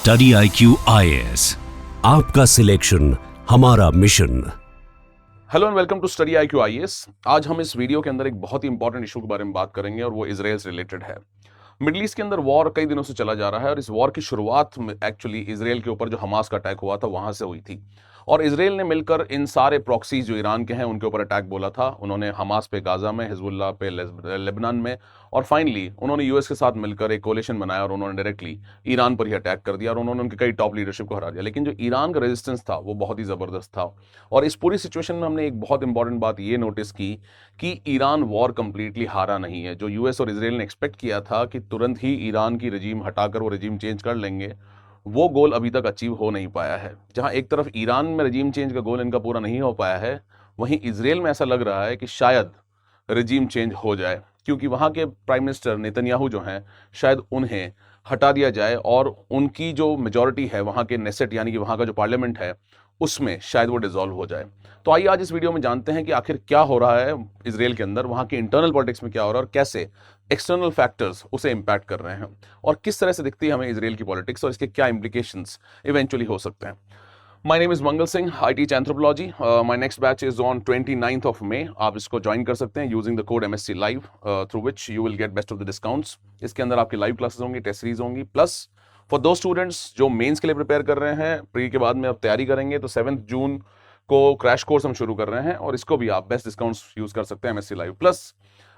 Study IQ IAS, आपका selection हमारा mission. Hello and welcome to study IQ IAS। आज हम इस वीडियो के अंदर एक बहुत ही इंपॉर्टेंट इशू के बारे में बात करेंगे और वो इजराइल से रिलेटेड है। मिडिल ईस्ट के अंदर वॉर कई दिनों से चला जा रहा है और इस वॉर की शुरुआत में एक्चुअली इजराइल के ऊपर जो हमास का अटैक हुआ था वहां से हुई थी और इजराइल ने मिलकर इन सारे प्रॉक्सीज जो ईरान के हैं उनके ऊपर अटैक बोला था। उन्होंने हमास पे गाजा में, हिजबुल्लाह पे लेबनान में और फाइनली उन्होंने यूएस के साथ मिलकर एक कोलिशन बनाया और उन्होंने डायरेक्टली ईरान पर ही अटैक कर दिया और उन्होंने उनके कई टॉप लीडरशिप को हरा दिया। लेकिन जो ईरान का रेजिस्टेंस था वो बहुत ही ज़बरदस्त था और इस पूरी सिचुएशन में हमने एक बहुत इंपॉर्टेंट बात ये नोटिस की कि ईरान वॉर कंप्लीटली हारा नहीं है। जो यूएस और इजराइल ने एक्सपेक्ट किया था कि तुरंत ही ईरान की रजीम हटाकर वो रजीम चेंज कर लेंगे, वो गोल अभी तक अचीव हो नहीं पाया है। जहां एक तरफ ईरान में रजीम चेंज का गोल इनका पूरा नहीं हो पाया है, वहीं इजराइल में ऐसा लग रहा है कि शायद रजीम चेंज हो जाए, क्योंकि वहां के प्राइम मिनिस्टर नेतन्याहू जो हैं शायद उन्हें हटा दिया जाए और उनकी जो मेजॉरिटी है वहां के नेसेट यानी कि वहां का जो पार्लियामेंट है उसमें शायद वो डिसॉल्व हो जाए। तो आइए आज इस वीडियो में जानते हैं कि आखिर क्या हो रहा है इजराइल के अंदर, वहां के इंटरनल पॉलिटिक्स में क्या हो रहा है और कैसे एक्सटर्नल फैक्टर्स उसे इंपैक्ट कर रहे हैं और किस तरह से दिखती है हमें इजराइल की पॉलिटिक्स और इसके क्या इंप्लीकेशंस इवेंचुअली हो सकते हैं। My name is Mangal Singh, I teach anthropology. My next batch is on 29th of May। आप इसको ज्वाइन कर सकते हैं using the code MSC Live, through which you will get best of the discounts. इसके अंदर आपकी लाइव क्लासेस होंगी, test series होंगी, प्लस फॉर दो स्टूडेंट्स जो मेंस के लिए प्रिपेयर कर रहे हैं, प्री के बाद में अब तैयारी करेंगे, तो 7 जून को क्रैश कोर्स हम शुरू कर रहे हैं और इसको भी आप बेस्ट डिस्काउंट्स यूज कर सकते हैं MSC Live। प्लस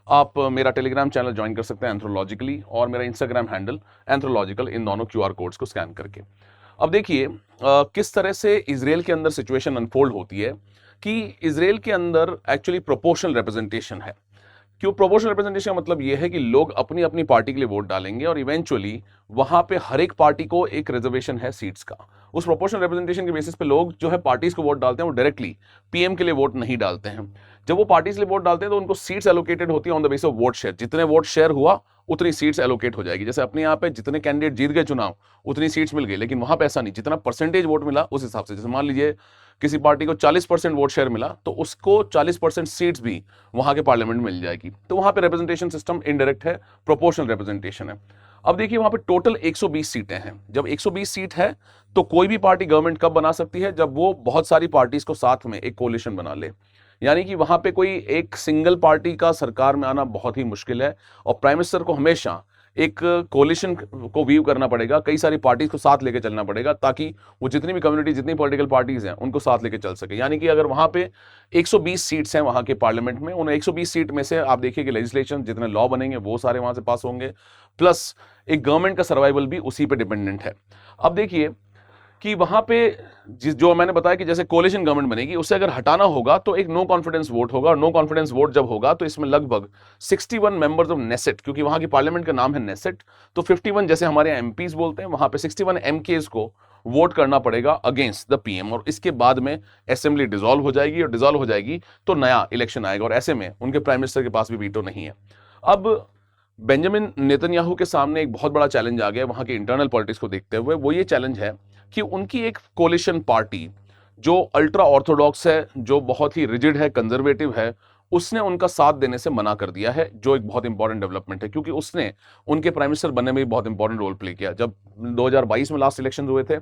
आप मेरा टेलीग्राम चैनल ज्वाइन कर सकते हैं एंथ्रोलॉजिकली और मेरा इंस्टाग्राम हैंडल एंथ्रोलॉजिकल, इन दोनों QR कोड्स को स्कैन करके। अब देखिए किस तरह से इजराइल के अंदर सिचुएशन अनफोल्ड होती है कि इजराइल के अंदर एक्चुअली प्रोपोर्शनल रिप्रेजेंटेशन है। क्यों प्रोपोर्शनल रिप्रेजेंटेशन का मतलब यह है कि लोग अपनी अपनी पार्टी के लिए वोट डालेंगे और इवेंचुअली वहां पे हर एक पार्टी को एक रिजर्वेशन है सीट्स का। उस प्रोपोर्शनल रिप्रेजेंटेशन के बेसिस पे लोग जो है पार्टीज को वोट डालते हैं, वो डायरेक्टली पीएम के लिए वोट नहीं डालते हैं। जब वो पार्टीज के लिए वोट डालते हैं तो उनको सीट्स एलोकेटेड होती है on the basis of vote share. जितने वोट शेयर हुआ उतनी सीट्स एलोकेट हो जाएगी। जैसे अपने यहाँ पे जितने कैंडिडेट जीत गए चुनाव उतनी सीट्स मिल गई, लेकिन वहां पे ऐसा नहीं, जितना परसेंटेज वोट मिला उस हिसाब से। जैसे मान लीजिए किसी पार्टी को 40% वोट शेयर मिला तो उसको 40% सीट्स भी वहां के पार्लियामेंट में मिल जाएगी। तो वहां पे रिप्रेजेंटेशन सिस्टम इनडायरेक्ट है, प्रोपोर्शनल रिप्रेजेंटेशन है। अब देखिए वहां पे टोटल 120 सीटें हैं। जब 120 सीट है तो कोई भी पार्टी गवर्नमेंट कब बना सकती है? जब वो बहुत सारी पार्टीज को साथ में एक कोलिशन बना ले। यानी कि वहां पे कोई एक सिंगल पार्टी का सरकार में आना बहुत ही मुश्किल है और प्राइम मिनिस्टर को हमेशा एक कोलिशन को व्यू करना पड़ेगा, कई सारी पार्टीज को साथ लेके चलना पड़ेगा ताकि वो जितनी भी कम्युनिटी, जितनी पॉलिटिकल पार्टीज हैं उनको साथ लेके चल सके। यानी कि अगर वहां पे 120 सीट्स हैं वहां के पार्लियामेंट में, उन 120 सीट में से आप देखिए कि लेजिस्लेशन, जितने लॉ बनेंगे वो सारे वहां से पास होंगे, प्लस एक गवर्नमेंट का सर्वाइवल भी उसी पे डिपेंडेंट है। अब देखिए कि वहां पे जो मैंने बताया कि जैसे कोलिशन गवर्नमेंट बनेगी, उसे अगर हटाना होगा तो एक नो कॉन्फिडेंस वोट होगा और नो कॉन्फिडेंस वोट जब होगा तो इसमें लगभग 61 मेंबर्स ऑफ नेसेट, क्योंकि वहां की पार्लियामेंट का नाम है नेसेट, तो 51 जैसे हमारे MPs बोलते हैं, वहां पे 61 MKs को वोट करना पड़ेगा अगेंस्ट द PM और इसके बाद में असेंबली डिसॉल्व हो जाएगी और डिसॉल्व हो जाएगी तो नया इलेक्शन आएगा और ऐसे में उनके प्राइम मिनिस्टर के पास भी वीटो नहीं है। अब बेंजामिन नेतन्याहू के सामने एक बहुत बड़ा चैलेंज आ गया वहां की इंटरनल पॉलिटिक्स को देखते हुए। वो ये चैलेंज है कि उनकी एक कोलिशन पार्टी जो अल्ट्रा ऑर्थोडॉक्स है, जो बहुत ही रिजिड है, कंजर्वेटिव है, उसने उनका साथ देने से मना कर दिया है, जो एक बहुत इंपॉर्टेंट डेवलपमेंट है क्योंकि उसने उनके प्राइम मिनिस्टर बनने में भी बहुत इंपॉर्टेंट रोल प्ले किया। जब 2022 में लास्ट इलेक्शन हुए थे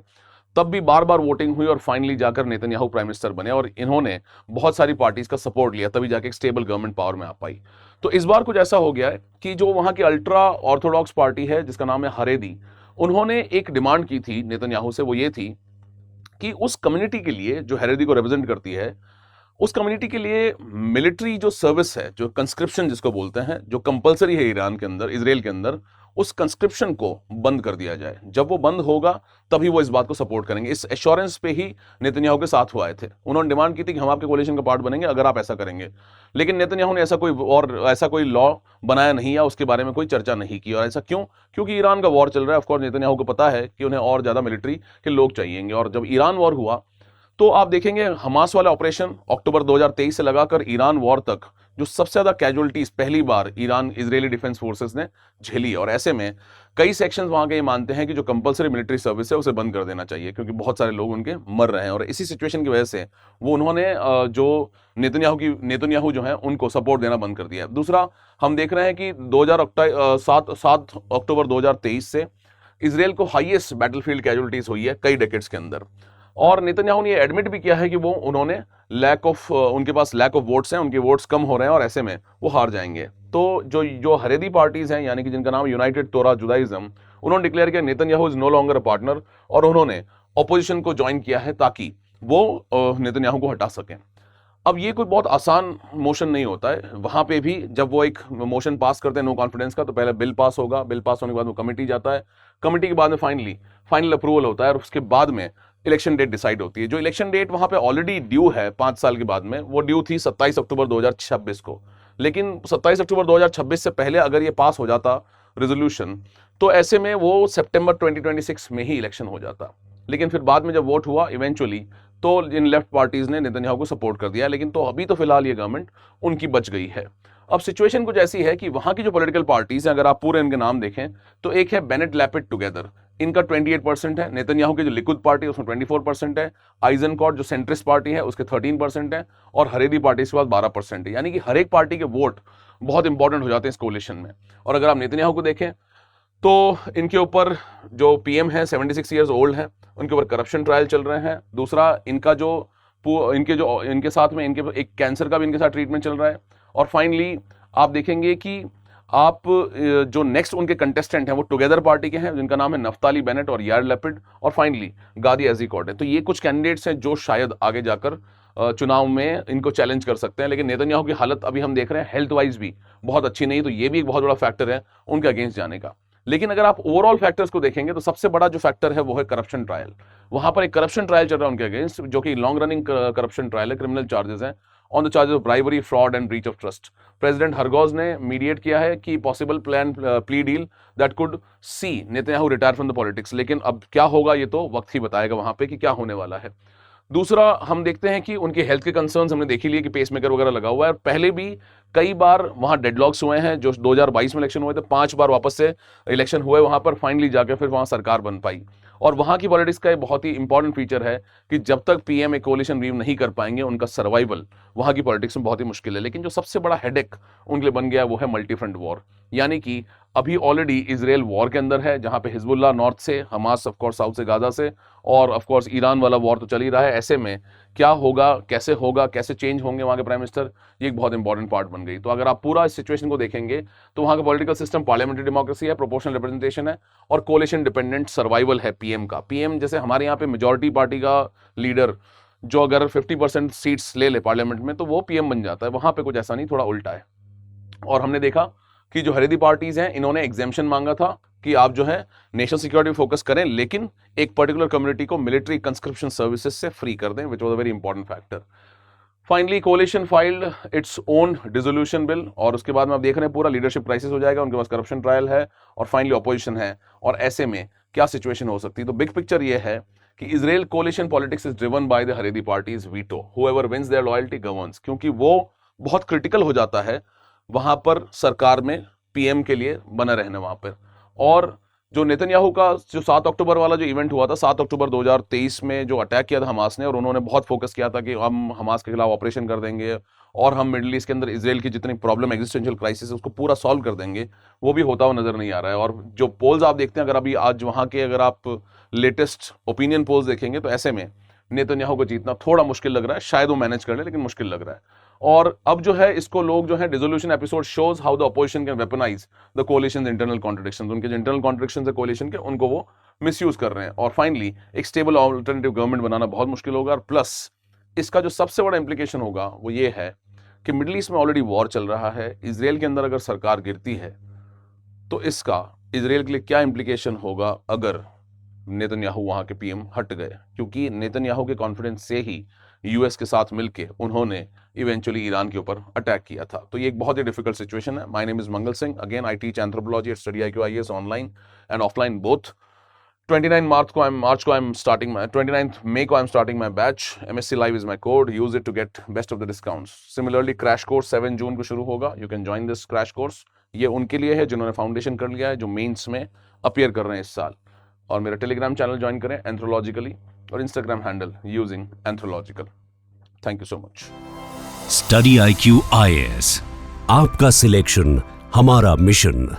तब भी बार बार वोटिंग हुई और फाइनली जाकर नेतन्याहू प्राइम मिनिस्टर बने और इन्होंने बहुत सारी पार्टीज का सपोर्ट लिया, तभी जाके एक स्टेबल गवर्नमेंट पावर में आ पाई। तो इस बार कुछ ऐसा हो गया है कि जो वहां की अल्ट्रा ऑर्थोडॉक्स पार्टी है जिसका नाम है हरेदी, उन्होंने एक डिमांड की थी नेतन्याहू से, वो ये थी कि उस कम्युनिटी के लिए जो हरेदी को रिप्रेजेंट करती है, उस कम्युनिटी के लिए मिलिट्री जो सर्विस है, जो कंस्क्रिप्शन जिसको बोलते हैं, जो कंपलसरी है ईरान के अंदर, इजराइल के अंदर, उस कंस्क्रिप्शन को बंद कर दिया जाए। जब वो बंद होगा तभी वो इस बात को सपोर्ट करेंगे। इस एश्योरेंस पे ही नेतन्याहू के साथ वो आए थे। उन्होंने डिमांड की थी कि हम आपके कोलिशन का पार्ट बनेंगे अगर आप ऐसा करेंगे, लेकिन नेतन्याहू ने ऐसा कोई लॉ बनाया नहीं या उसके बारे में कोई चर्चा नहीं की। और ऐसा क्यों? क्योंकि ईरान का वॉर चल रहा है। ऑफकोर्स नेतन्याहू को पता है कि उन्हें और ज्यादा मिलिट्री के लोग चाहिएंगे और जब ईरान वॉर हुआ तो आप देखेंगे हमास वाला ऑपरेशन अक्टूबर 2023 से लगाकर ईरान वॉर तक जो सबसे ज्यादा कैजुअलिटीज पहली बार ईरान इजरायली डिफेंस फोर्सेस ने झेली और ऐसे में कई सेक्शंस वहां के ये मानते हैं कि जो कंपलसरी मिलिट्री सर्विस है उसे बंद कर देना चाहिए क्योंकि बहुत सारे लोग उनके मर रहे हैं और इसी सिचुएशन की वजह से वो उन्होंने जो नेतन्याहू जो है उनको सपोर्ट देना बंद कर दिया। दूसरा, हम देख रहे हैं कि 7 अक्टूबर 2023 से इसराइल को हाईएस्ट बैटलफील्ड कैजुअलिटीज हुई है कई डेकेड्स के अंदर। और नेतन्याहू ने ये एडमिट भी किया है कि उन्होंने उनके पास लैक ऑफ वोट्स हैं, उनके वोट्स कम हो रहे हैं और ऐसे में वो हार जाएंगे। तो जो हरेदी पार्टीज हैं, यानी कि जिनका नाम यूनाइटेड तोरा जुदाइज्म, उन्होंने डिक्लेयर किया Netanyahu is no longer a partner, और उन्होंने ऑपोजिशन को ज्वाइन किया है ताकि वो नेतन्याहू को हटा सकें। अब ये कोई बहुत आसान मोशन नहीं होता है। वहां पे भी जब वो एक मोशन पास करते हैं नो कॉन्फिडेंस का, तो पहले बिल पास होगा, बिल पास होने के बाद वो कमेटी जाता है, कमेटी के बाद में फाइनल अप्रूवल होता है, और उसके बाद में इलेक्शन डेट डिसाइड होती है। जो इलेक्शन डेट वहां पे ऑलरेडी ड्यू है 5 साल के बाद में, वो ड्यू थी 27 अक्टूबर 2026 को। लेकिन 27 अक्टूबर 2026 से पहले अगर ये पास हो जाता रेजोल्यूशन, तो ऐसे में वो सितंबर 2026 में ही इलेक्शन हो जाता। लेकिन फिर बाद में जब वोट हुआ इवेंचुअली, तो इन लेफ्ट पार्टीज ने नेतन्याहू को सपोर्ट कर दिया। लेकिन तो अभी तो फिलहाल ये गवर्नमेंट उनकी बच गई है। अब सिचुएशन कुछ ऐसी है कि वहां की जो पॉलिटिकल पार्टीज हैं, अगर आप पूरे इनके नाम देखें, तो एक है बेनेट लैपिड टुगेदर, इनका 28% है। नेतन्याहू की जो लिकुद पार्टी है उसमें 24% है। आइजनकॉट जो सेंट्रिस्ट पार्टी है उसके 13% है, और हरेदी पार्टी के पास 12% है। यानी कि हर एक पार्टी के वोट बहुत इंपॉर्टेंट हो जाते हैं इस कोलिशन में। और अगर आप नेतन्याहू को देखें तो इनके ऊपर जो पीएम है 76 ईयर्स ओल्ड है, उनके ऊपर करप्शन ट्रायल चल रहे हैं। दूसरा, इनके साथ में इनके एक कैंसर का भी इनके साथ ट्रीटमेंट चल रहा है। और फाइनली आप देखेंगे कि आप जो नेक्स्ट उनके कंटेस्टेंट हैं वो टुगेदर पार्टी के हैं, जिनका नाम है नफ्ताली बेनेट और यार लेपिड, और फाइनली गादी एज़ीकॉट है। तो ये कुछ कैंडिडेट्स हैं जो शायद आगे जाकर चुनाव में इनको चैलेंज कर सकते हैं। लेकिन नेतन्याहू की हालत अभी हम देख रहे हैं हेल्थ वाइज भी बहुत अच्छी नहीं, तो ये भी एक बहुत बड़ा फैक्टर है उनके अगेंस्ट जाने का। लेकिन अगर आप ओवरऑल फैक्टर्स को देखेंगे तो सबसे बड़ा जो फैक्टर है वो है करप्शन ट्रायल। वहां पर एक करप्शन ट्रायल चल रहा है उनके अगेंस्ट, जो कि लॉन्ग रनिंग करप्शन ट्रायल है, क्रिमिनल चार्जेस हैं on the charges of bribery, fraud and breach of trust. President हरगोज ने मीडिएट किया है कि possible plea deal that could see Netanyahu retire from the politics. लेकिन अब क्या होगा ये तो वक्त ही बताएगा वहां पे कि क्या होने वाला है। दूसरा, हम देखते हैं कि उनके हेल्थ के कंसर्न्स हमने देख ही लिए कि पेसमेकर वगैरह लगा हुआ है, और पहले भी कई बार वहां डेडलॉक्स हुए हैं। जो 2022 में इलेक्शन हुए थे, 5 बार वापस से इलेक्शन हुए वहां पर, फाइनली जाकर फिर वहां सरकार बन पाई। और वहां की पॉलिटिक्स का एक बहुत ही इंपॉर्टेंट फीचर है कि जब तक पीएम एक कोलिशन रीव नहीं कर पाएंगे, उनका सर्वाइवल वहां की पॉलिटिक्स में बहुत ही मुश्किल है। लेकिन जो सबसे बड़ा हेडेक उनके लिए बन गया वो है मल्टी फ्रंट वॉर। यानी कि अभी ऑलरेडी इजराइल वॉर के अंदर है, जहां पे हिजबुल्लाह नॉर्थ से, हमास ऑफ कोर्स साउथ से गाजा से, और ऑफ कोर्स ईरान वाला वॉर तो चल ही रहा है। ऐसे में क्या होगा, कैसे चेंज होंगे वहां के प्राइम मिनिस्टर, ये एक बहुत इंपॉर्टेंट पार्ट बन गई। तो अगर आप पूरा इस सिचुएशन को देखेंगे तो वहां का पॉलिटिकल सिस्टम पार्लियामेंट्री डेमोक्रेसी है, प्रोपोर्शनल रिप्रेजेंटेशन है, और कोलिशन डिपेंडेंट सर्वाइवल है पीएम का। पीएम जैसे हमारे यहाँ पे मेजोरिटी पार्टी का लीडर जो अगर 50% सीट्स ले ले पार्लियामेंट में तो वो पीएम बन जाता है, वहां पे कुछ ऐसा नहीं, थोड़ा उल्टा है। और हमने देखा कि जो हरेदी पार्टीज हैं, इन्होंने एग्जेम्पशन मांगा था कि आप जो है नेशनल सिक्योरिटी फोकस करें, लेकिन एक पर्टिकुलर कम्युनिटी को मिलिट्री कंस्क्रिप्शन सर्विसेज से फ्री कर दें, which was a very important factor. Finally coalition filed its own dissolution bill, और उसके बाद में आप देख रहे हैं पूरा लीडरशिप क्राइसिस हो जाएगा। उनके पास करप्शन ट्रायल है और फाइनली ऑपोजिशन है, और ऐसे में क्या सिचुएशन हो सकती है। तो बिग पिक्चर ये है कि Israel coalition politics is driven by the Haredi parties veto, however wins their loyalty governs, क्योंकि वो बहुत क्रिटिकल हो जाता है वहां पर सरकार में पीएम के लिए बना रहने वहां पर। और जो नेतन्याहू का जो 7 अक्टूबर वाला जो इवेंट हुआ था, 7 अक्टूबर 2023 में जो अटैक किया था हमास ने, और उन्होंने बहुत फोकस किया था कि हम हमास के खिलाफ ऑपरेशन कर देंगे और हम मिडिल ईस्ट के अंदर इजराइल की जितनी प्रॉब्लम एग्जिस्टेंशियल क्राइसिस है उसको पूरा सॉल्व कर देंगे, वो भी होता हुआ नजर नहीं आ रहा है। और जो पोल्स आप देखते हैं, अगर अभी आज वहां के अगर आप लेटेस्ट ओपिनियन पोल्स देखेंगे तो ऐसे में नेतन्याहू को जीतना थोड़ा मुश्किल लग रहा है। शायद वो मैनेज कर ले, लेकिन मुश्किल लग रहा है। और अब जो है इसको लोग जो है dissolution episode shows how the opposition can weaponize the coalition's internal contradictions, उनके जो इंटरनल कॉन्ट्रडिक्शंस है कोलिशन के, उनको वो मिसयूज कर रहे हैं। और फाइनली एक स्टेबल ऑल्टरनेटिव गवर्नमेंट बनाना बहुत मुश्किल होगा। और प्लस इसका जो सबसे बड़ा इंप्लीकेशन होगा वो ये है कि मिडिल ईस्ट में ऑलरेडी वॉर चल रहा है। इजराइल के अंदर अगर सरकार गिरती है तो इसका इजराइल के लिए क्या इंप्लीकेशन होगा अगर नेतन्याहू वहां के पीएम हट गए, क्योंकि नेतन्याहू के कॉन्फिडेंस से ही यूएस के साथ मिलके उन्होंने इवेंचुअली ईरान के ऊपर अटैक किया था। तो ये एक बहुत ही डिफिकल्ट सिचुएशन है। My name is Mangal Singh, again I teach anthropology at study IQ IAS online and offline both. 29 मई को I am starting my batch. MSc Live is my code, use it to get best of the discounts. Similarly crash course 7 जून को शुरू होगा, you can join this crash course. ये उनके लिए है जिन्होंने फाउंडेशन कर लिया है, जो मेंस में अपीयर कर रहे हैं इस साल। और मेरा टेलीग्राम चैनल ज्वाइन करें एंथ्रोलॉजिकली, और Instagram handle using anthrological. Thank you so much. Study IQ IAS, आपका सिलेक्शन हमारा मिशन।